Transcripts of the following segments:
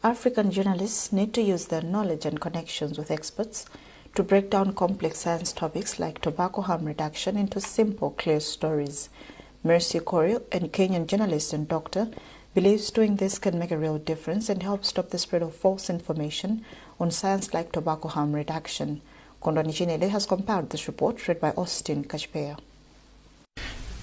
African journalists need to use their knowledge and connections with experts to break down complex science topics like tobacco harm reduction into simple, clear stories. Mercy Korio, a Kenyan journalist and doctor, believes doing this can make a real difference and help stop the spread of false information on science like tobacco harm reduction. Kondwani Chinele has compiled this report, read by Austin Kachpeya.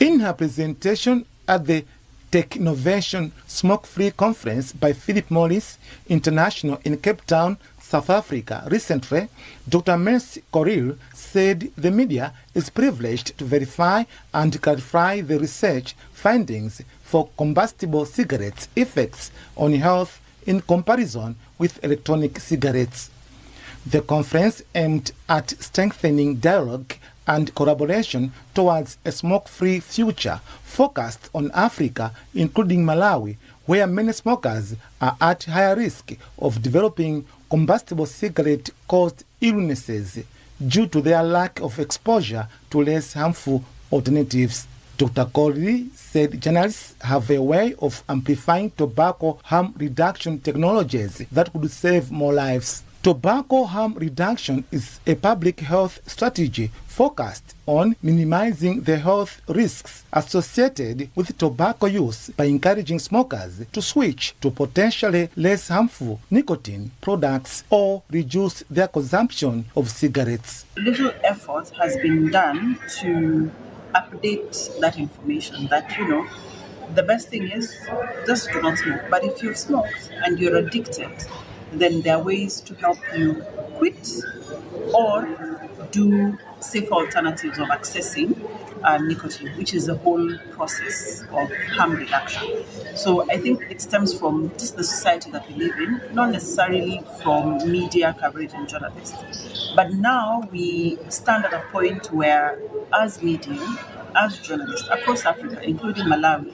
In her presentation at the Technovation Smoke-Free Conference by Philip Morris International in Cape Town, South Africa recently, Dr. Mercy Korio said the media is privileged to verify and clarify the research findings for combustible cigarettes' effects on health in comparison with electronic cigarettes. The conference aimed at strengthening dialogue and collaboration towards a smoke-free future focused on Africa, including Malawi, where many smokers are at higher risk of developing combustible cigarette-caused illnesses due to their lack of exposure to less harmful alternatives. Dr. Korio said journalists have a way of amplifying tobacco harm reduction technologies that could save more lives. Tobacco harm reduction is a public health strategy focused on minimizing the health risks associated with tobacco use by encouraging smokers to switch to potentially less harmful nicotine products or reduce their consumption of cigarettes. Little effort has been done to update that information that, the best thing is just do not smoke. But if you've smoked and you're addicted, then there are ways to help you quit or do safe alternatives of accessing nicotine, which is the whole process of harm reduction. So I think it stems from just the society that we live in, not necessarily from media coverage and journalists. But now we stand at a point where, as media, as journalists across Africa, including Malawi,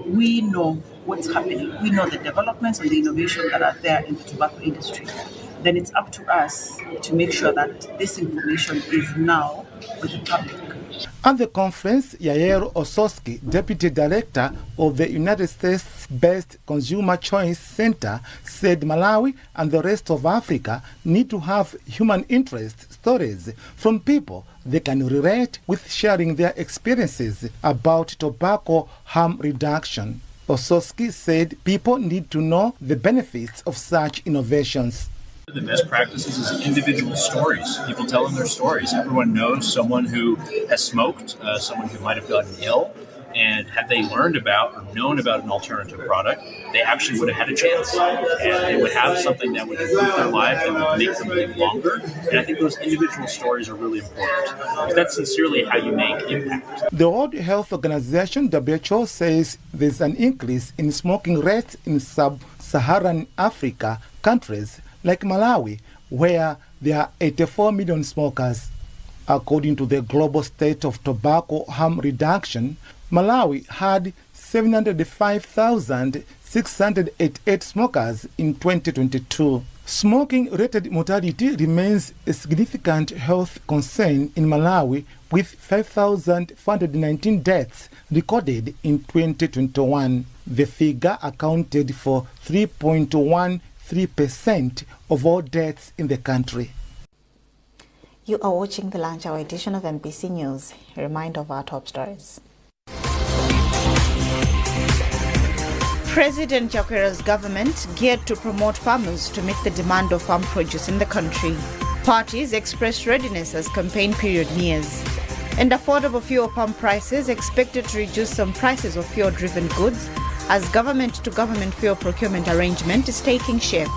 we know what's happening. We know the developments and the innovation that are there in the tobacco industry. Then it's up to us to make sure that this information is now with the public. At the conference, Yael Ososky, Deputy Director of the United States-based Consumer Choice Center, said Malawi and the rest of Africa need to have human interest stories from people they can relate with, sharing their experiences about tobacco harm reduction. Ososky said people need to know the benefits of such innovations. The best practices is individual stories, people telling their stories. Everyone knows someone who has smoked, someone who might have gotten ill, and had they learned about or known about an alternative product, they actually would have had a chance. And they would have something that would improve their life, that would make them live longer. And I think those individual stories are really important, because that's sincerely how you make impact. The World Health Organization, WHO, says there's an increase in smoking rates in sub-Saharan Africa countries like Malawi, where there are 84 million smokers. According to the Global State of Tobacco Harm Reduction, Malawi had 705,688 smokers in 2022. Smoking-related mortality remains a significant health concern in Malawi, with 5,419 deaths recorded in 2021. The figure accounted for 3.13% of all deaths in the country. You are watching the lunch hour edition of MPC News. A reminder of our top stories. President Chakwera's government geared to promote farmers to meet the demand of farm produce in the country. Parties expressed readiness as campaign period nears. And affordable fuel pump prices expected to reduce some prices of fuel-driven goods as government-to-government fuel procurement arrangement is taking shape.